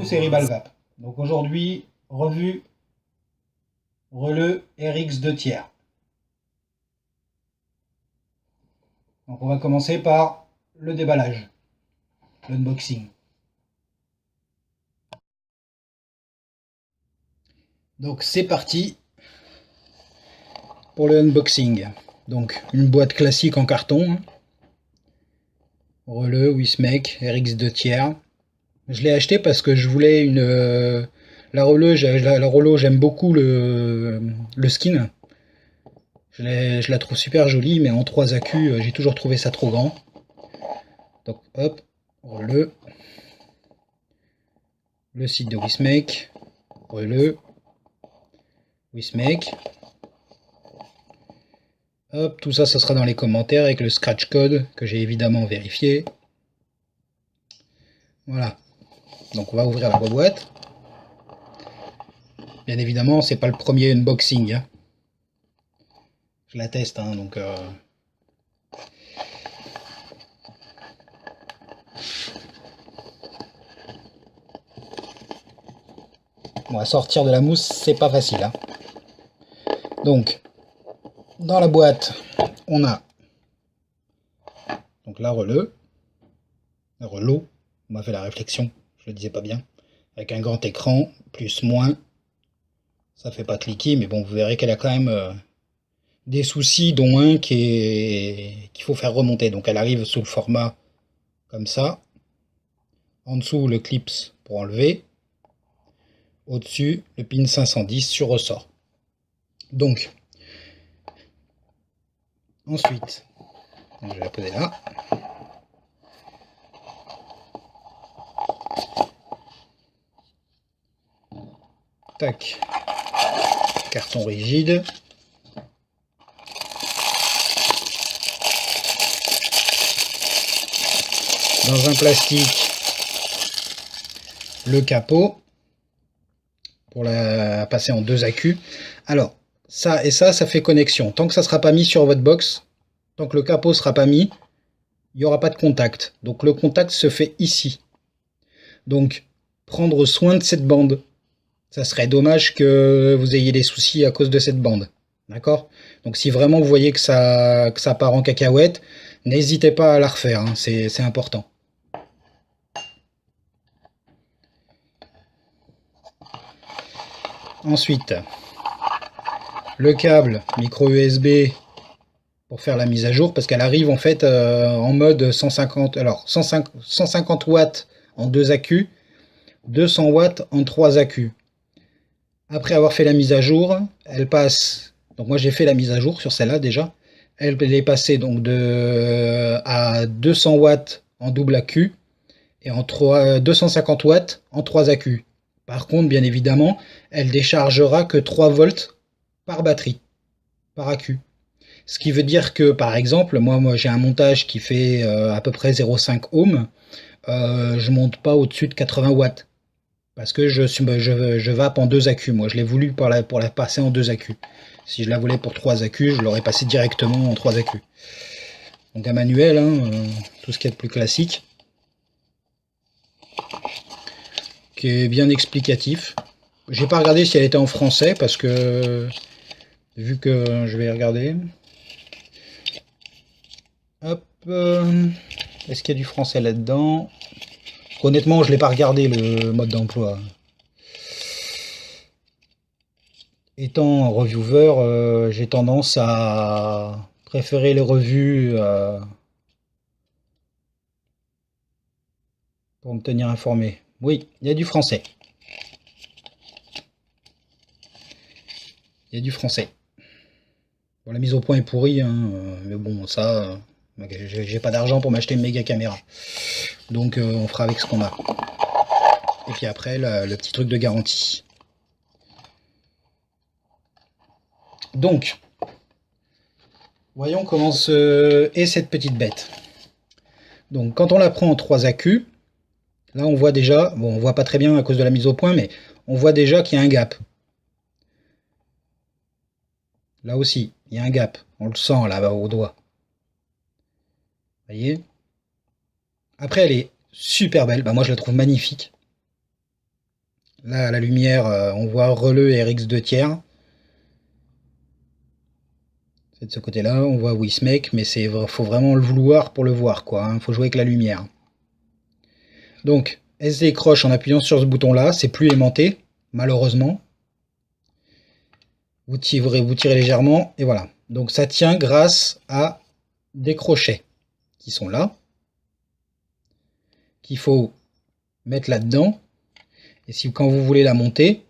c'est Ribalvap. Donc aujourd'hui, revue Releu RX 2 tiers. Donc on va commencer par le déballage, l'unboxing. Donc c'est parti pour le unboxing. Donc une boîte classique en carton. Releu Wismec RX 2 tiers. Je l'ai acheté parce que je voulais la Releu, j'aime beaucoup le skin. Je la trouve super jolie, mais en 3 accus, j'ai toujours trouvé ça trop grand. Donc hop, Releu. Le site de Wismec. Releu. Wismec. Hop, tout ça, ça sera dans les commentaires avec le scratch code que j'ai évidemment vérifié. Voilà. Donc on va ouvrir la boîte. Bien évidemment, c'est pas le premier unboxing. Hein. Je la teste, hein, donc. Bon, à sortir de la mousse, c'est pas facile. Hein. Donc, dans la boîte, on a donc la Releu. La Releu, on m'a fait la réflexion, je le disais pas bien. Avec un grand écran, plus, moins. Ça fait pas cliquer, mais bon, vous verrez qu'elle a quand même des soucis, dont un qu'il faut faire remonter. Donc elle arrive sous le format comme ça. En dessous, le clips pour enlever. Au-dessus, le pin 510 sur ressort. Donc, ensuite, je vais la poser là. Tac. Carton rigide. Dans un plastique, le capot pour la passer en 2 accus. Alors, ça et ça fait connexion. Tant que ça ne sera pas mis sur votre box, tant que le capot ne sera pas mis, il n'y aura pas de contact. Donc le contact se fait ici. Donc, prendre soin de cette bande. Ça serait dommage que vous ayez des soucis à cause de cette bande. D'accord? Donc si vraiment vous voyez que ça part en cacahuète, n'hésitez pas à la refaire. Hein, c'est important. Ensuite, le câble micro USB pour faire la mise à jour, parce qu'elle arrive en fait en mode 150, alors 150 watts en 2 accus, 200 watts en 3 accus. Après avoir fait la mise à jour, elle passe, donc moi j'ai fait la mise à jour sur celle-là déjà, elle est passée donc à 200 watts en double accu et en 250 watts en 3 accus. Par contre, bien évidemment, elle déchargera que 3 volts par batterie, par accu. Ce qui veut dire que, par exemple, moi j'ai un montage qui fait à peu près 0,5 ohms. Je monte pas au-dessus de 80 watts. Parce que je vape en 2 accus. Moi, je l'ai voulu pour la passer en 2 accus. Si je la voulais pour 3 accus, je l'aurais passé directement en 3 accus. Donc un manuel, hein, tout ce qu'il y a de plus classique. Qui est bien explicatif. J'ai pas regardé si elle était en français parce que vu que je vais regarder. Hop, est-ce qu'il y a du français là-dedans? Honnêtement, je l'ai pas regardé le mode d'emploi. Étant reviewer, j'ai tendance à préférer les revues pour me tenir informé. Oui, il y a du français. Il y a du français. Bon, la mise au point est pourrie, hein, mais bon, ça, j'ai pas d'argent pour m'acheter une méga caméra. Donc on fera avec ce qu'on a. Et puis après, le petit truc de garantie. Donc, voyons comment est cette petite bête. Donc quand on la prend en 3 accus, là on voit déjà, bon on voit pas très bien à cause de la mise au point, mais on voit déjà qu'il y a un gap. Là aussi, il y a un gap, on le sent là-bas au doigt. Vous voyez? Après elle est super belle, bah, moi je la trouve magnifique. Là, à la lumière, on voit Releu et RX2 tiers. C'est de ce côté-là, on voit Wismec, mais faut vraiment le vouloir pour le voir, quoi. Hein. Faut jouer avec la lumière. Donc, SD croche en appuyant sur ce bouton-là, c'est plus aimanté, malheureusement. Vous tirez légèrement, et voilà. Donc ça tient grâce à des crochets qui sont là, qu'il faut mettre là-dedans. Et si quand vous voulez la monter,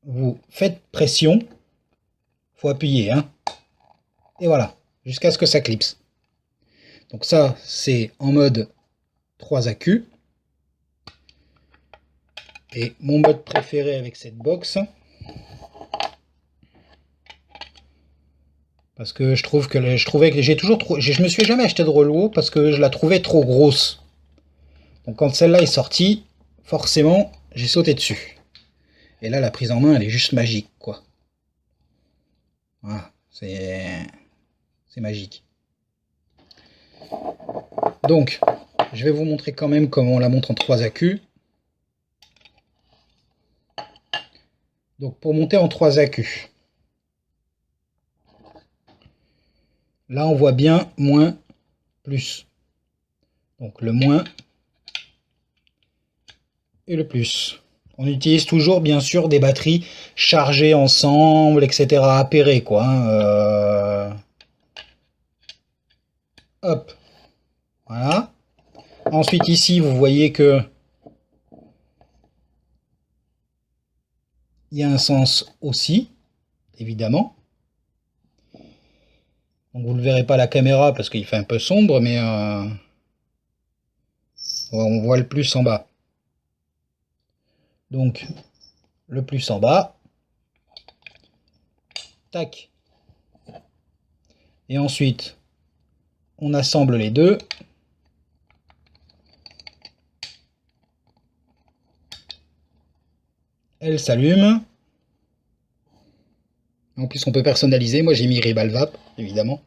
vous faites pression, faut appuyer, hein, et voilà, jusqu'à ce que ça clipse. Donc ça, c'est en mode 3 accus. Et mon mode préféré avec cette box, parce que je trouvais que je me suis jamais acheté de Rolwo parce que je la trouvais trop grosse. Donc quand celle-là est sortie, forcément, j'ai sauté dessus. Et là, la prise en main, elle est juste magique, quoi. Voilà, c'est magique. Donc, je vais vous montrer quand même comment on la montre en 3 accus. Donc, pour monter en 3 accus, là, on voit bien moins, plus. Donc, le moins et le plus. On utilise toujours, bien sûr, des batteries chargées ensemble, etc. appairées, quoi. Hein, Hop. Voilà. Ensuite, ici, vous voyez que il y a un sens aussi, évidemment. Donc, vous ne le verrez pas à la caméra parce qu'il fait un peu sombre, mais on voit le plus en bas. Donc, le plus en bas. Tac. Et ensuite, on assemble les deux. Elle s'allume. En plus, on peut personnaliser. Moi, j'ai mis Ribalvap, évidemment.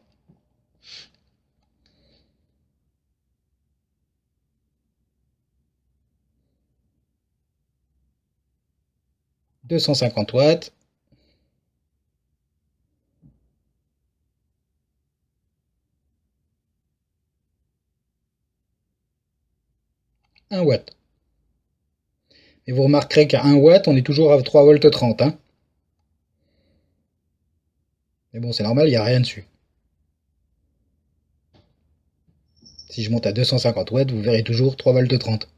« 250 watts. » 1 watt. Et vous remarquerez qu'à 1 watt, on est toujours à 3 volts 30. Hein. Mais bon, c'est normal, il n'y a rien dessus. Si je monte à 250 watts, vous verrez toujours 3 volts 30.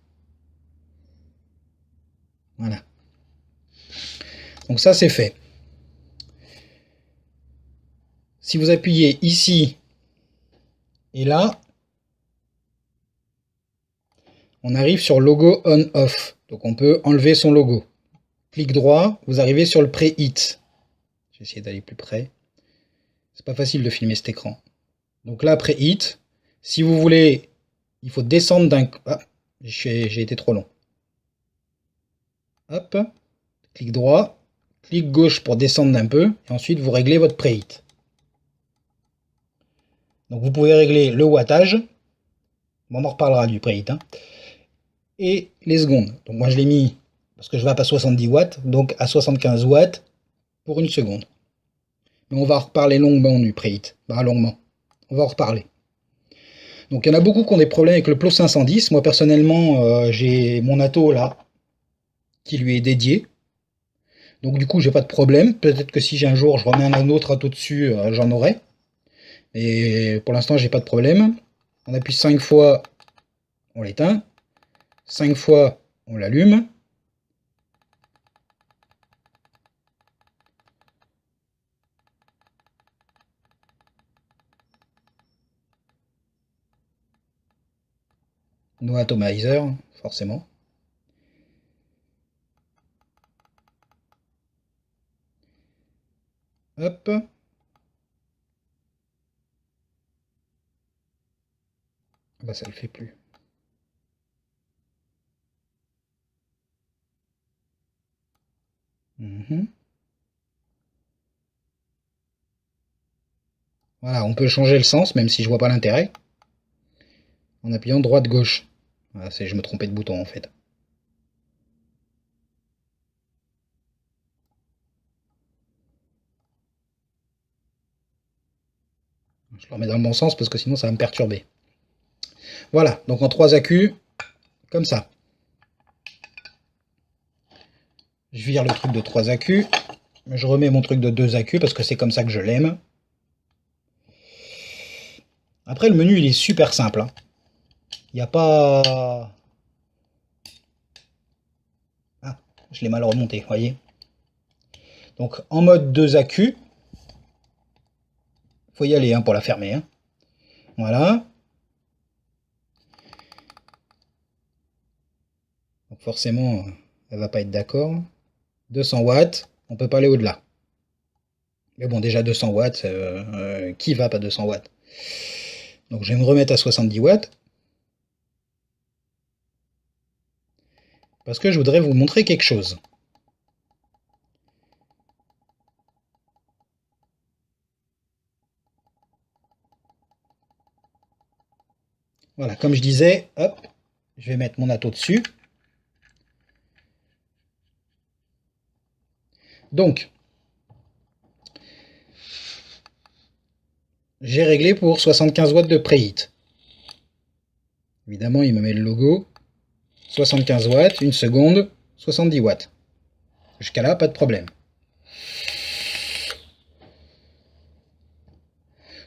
Voilà. Donc ça, c'est fait. Si vous appuyez ici et là, on arrive sur logo on-off. Donc on peut enlever son logo. Clic droit, vous arrivez sur le preheat. Je vais essayer d'aller plus près. C'est pas facile de filmer cet écran. Donc là, preheat. Si vous voulez, il faut descendre d'un... Ah, j'ai été trop long. Hop, clic droit, clic gauche pour descendre d'un peu, et ensuite vous réglez votre preheat. Donc vous pouvez régler le wattage, on en reparlera du preheat, hein, et les secondes. Donc moi je l'ai mis, parce que je vais à 70 watts, donc à 75 watts pour une seconde. Mais on va en reparler longuement du preheat, bah longuement, on va en reparler. Donc il y en a beaucoup qui ont des problèmes avec le Plo 510, moi personnellement j'ai mon Atto là, qui lui est dédié. Donc du coup j'ai pas de problème, peut-être que si j'ai un jour je remets un autre Atto dessus, j'en aurai. Et pour l'instant j'ai pas de problème. On appuie 5 fois, on l'éteint. 5 fois, on l'allume. No atomizer, forcément. Hop. Bah ça le fait plus. Voilà, on peut changer le sens, même si je vois pas l'intérêt. En appuyant droite-gauche. Ah, je me trompais de bouton en fait. Je le remets dans le bon sens parce que sinon ça va me perturber. Voilà, donc en 3 accus, comme ça. Je vire le truc de 3 accus. Je remets mon truc de 2 accus parce que c'est comme ça que je l'aime. Après, le menu, il est super simple. Hein. Il n'y a pas... Ah, je l'ai mal remonté, voyez. Donc, en mode 2 accus, faut y aller hein, pour la fermer. Hein. Voilà. Donc forcément, elle va pas être d'accord. 200 watts, on peut pas aller au-delà. Mais bon, déjà 200 watts, qui va pas 200 watts? Donc je vais me remettre à 70 watts. Parce que je voudrais vous montrer quelque chose. Voilà, comme je disais, hop, je vais mettre mon atto dessus. Donc, j'ai réglé pour 75 watts de préheat. Évidemment, il me met le logo. 75 watts, 1 seconde, 70 watts. Jusqu'à là, pas de problème.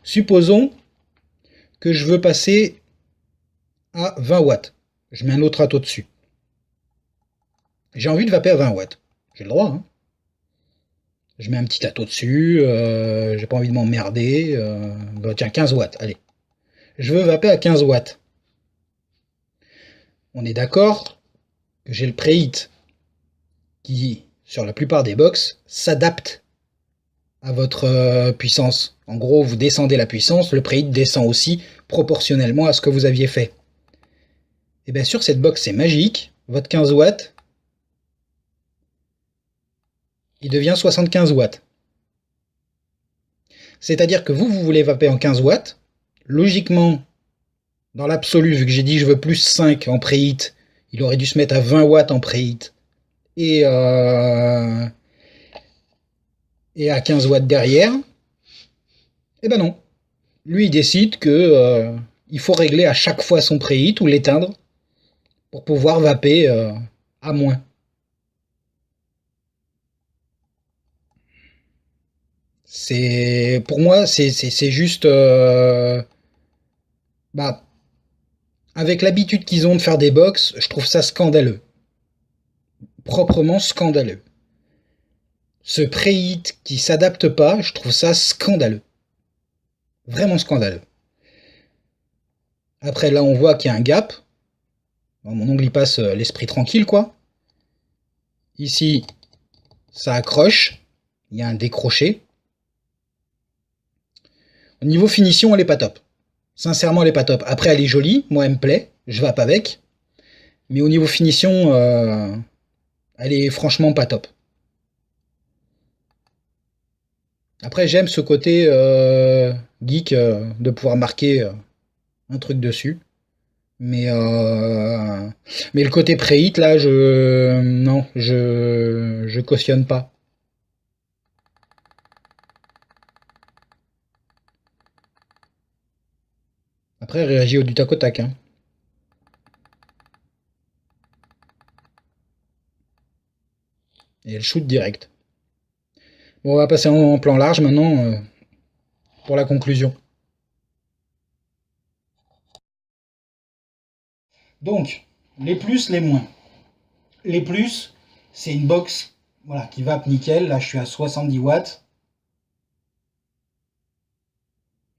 Supposons que je veux passer à 20 watts. Je mets un autre atto dessus. J'ai envie de vaper à 20 watts. J'ai le droit. Hein. Je mets un petit atto dessus. J'ai pas envie de m'emmerder. Bah, tiens, 15 watts. Allez. Je veux vaper à 15 watts. On est d'accord que j'ai le préheat qui, sur la plupart des box, s'adapte à votre puissance. En gros, vous descendez la puissance, le préheat descend aussi proportionnellement à ce que vous aviez fait. Et bien sur cette box, c'est magique. Votre 15 watts, il devient 75 watts. C'est-à-dire que vous voulez vaper en 15 watts. Logiquement, dans l'absolu, vu que j'ai dit je veux plus 5 en préheat, il aurait dû se mettre à 20 watts en préheat. Et à 15 watts derrière. Eh ben non. Lui, il décide que il faut régler à chaque fois son préheat ou l'éteindre pour pouvoir vaper à moins. Pour moi, c'est juste bah, avec l'habitude qu'ils ont de faire des box, je trouve ça scandaleux. Proprement scandaleux. Ce préheat qui s'adapte pas, je trouve ça scandaleux. Vraiment scandaleux. Après, là, on voit qu'il y a un gap. Bon, mon ongle, il passe l'esprit tranquille, quoi. Ici, ça accroche. Il y a un décroché. Au niveau finition, elle est pas top. Sincèrement, elle est pas top. Après, elle est jolie. Moi, elle me plaît. Je vape avec. Mais au niveau finition, elle est franchement pas top. Après, j'aime ce côté geek de pouvoir marquer un truc dessus. Mais le côté préhit, là, non, je cautionne pas. Après, elle réagit au du tac au tac. Hein. Et elle shoot direct. Bon, on va passer en plan large maintenant pour la conclusion. Donc, les plus, les moins. Les plus, c'est une box voilà, qui vape nickel. Là, je suis à 70 watts.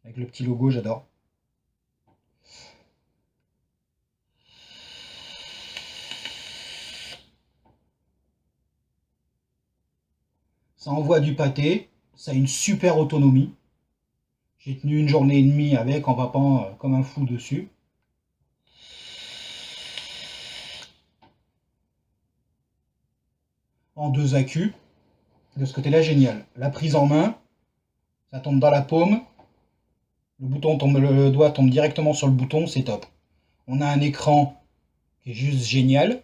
Avec le petit logo, j'adore. Ça envoie du pâté. Ça a une super autonomie. J'ai tenu une journée et demie avec en vapant comme un fou dessus. En 2 accus. De ce côté-là, génial. La prise en main, ça tombe dans la paume. Le doigt tombe directement sur le bouton, c'est top. On a un écran qui est juste génial.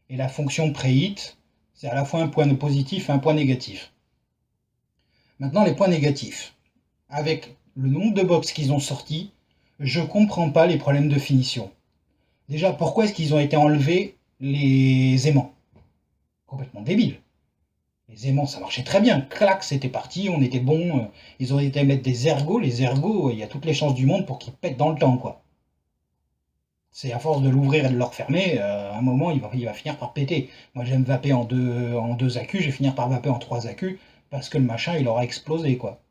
Et la fonction preheat, c'est à la fois un point positif et un point négatif. Maintenant, les points négatifs. Avec le nombre de box qu'ils ont sortis, je comprends pas les problèmes de finition. Déjà, pourquoi est-ce qu'ils ont été enlevés les aimants? Complètement débile. Les aimants, ça marchait très bien. Clac, c'était parti, on était bon. Ils ont été mettre des ergots. Les ergots, il y a toutes les chances du monde pour qu'ils pètent dans le temps, quoi. C'est à force de l'ouvrir et de le refermer, à un moment, il va finir par péter. Moi, j'aime vaper en deux accus, je vais finir par vaper en trois accus, parce que le machin, il aura explosé, quoi.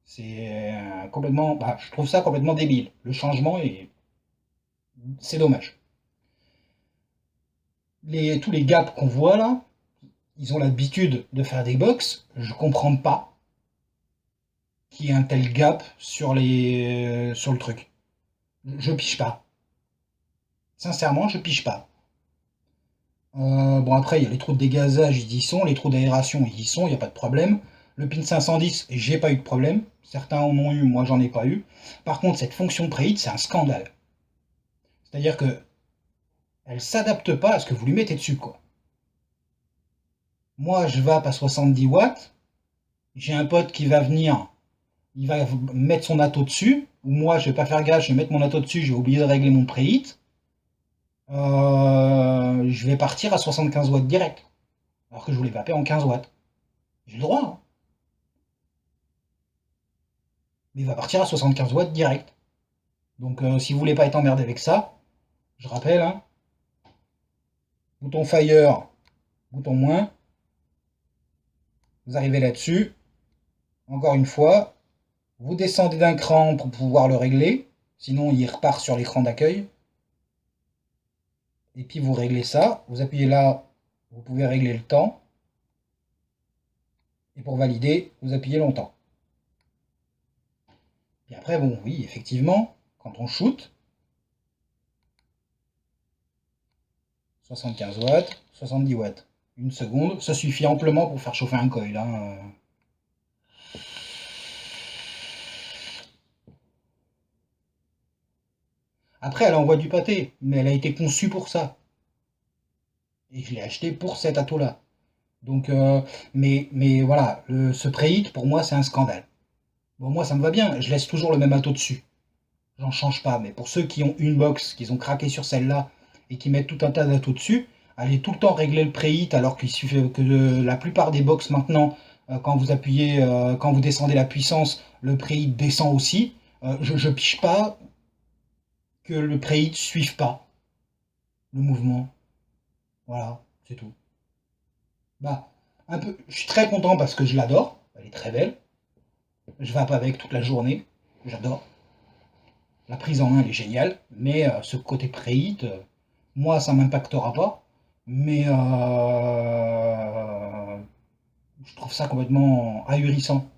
C'est complètement... Bah, je trouve ça complètement débile. Le changement, c'est dommage. Tous les gaps qu'on voit là, ils ont l'habitude de faire des box. Je comprends pas qu'il y ait un tel gap sur sur le truc. Je pige pas. Sincèrement, je pige pas. Bon, après, il y a les trous de dégazage, ils y sont. Les trous d'aération, ils y sont, il n'y a pas de problème. Le pin 510, j'ai pas eu de problème. Certains en ont eu, moi j'en ai pas eu. Par contre, cette fonction preheat, c'est un scandale. C'est-à-dire que elle s'adapte pas à ce que vous lui mettez dessus, quoi. Moi, je vape à 70 watts. J'ai un pote qui va venir, il va mettre son atto dessus. Ou moi, je vais pas faire gaffe, je vais mettre mon atto dessus, je vais oublier de régler mon preheat. Je vais partir à 75 watts direct. Alors que je voulais vaper en 15 watts. J'ai le droit, hein. Mais il va partir à 75 watts direct. Donc si vous voulez pas être emmerdé avec ça, je rappelle, hein, bouton fire, bouton moins, vous arrivez là-dessus, encore une fois, vous descendez d'un cran pour pouvoir le régler, sinon il repart sur l'écran d'accueil, et puis vous réglez ça, vous appuyez là, vous pouvez régler le temps, et pour valider, vous appuyez longtemps. Et après, bon, oui, effectivement, quand on shoot, 75 watts, 70 watts, une seconde, ça suffit amplement pour faire chauffer un coil, hein. Après, elle envoie du pâté, mais elle a été conçue pour ça. Et je l'ai acheté pour cet atout-là. Donc, mais voilà, ce preheat, pour moi, c'est un scandale. Bon, moi, ça me va bien, je laisse toujours le même atout dessus. J'en change pas, mais pour ceux qui ont une box, qui ont craqué sur celle-là, et qui mettent tout un tas d'atouts dessus, allez tout le temps régler le preheat, alors qu'il suffit que la plupart des box maintenant, quand vous appuyez, quand vous descendez la puissance, le preheat descend aussi. Je piche pas que le preheat suive pas le mouvement. Voilà, c'est tout. Bah, je suis très content parce que je l'adore. Elle est très belle. Je vape avec toute la journée. J'adore. La prise en main, elle est géniale. Mais ce côté preheat, moi, ça m'impactera pas. Mais je trouve ça complètement ahurissant.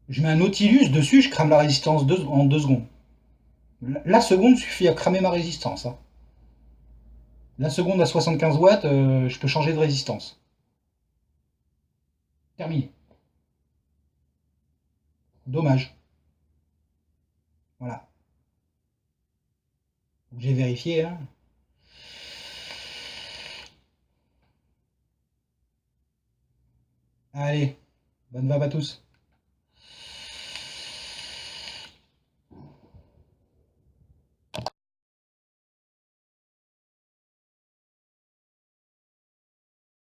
Je mets un Nautilus dessus, je crame la résistance en 2 secondes. La seconde suffit à cramer ma résistance, hein. La seconde à 75 watts, je peux changer de résistance. Terminé. Dommage. Voilà. J'ai vérifié, hein. Allez, bonne vape à tous.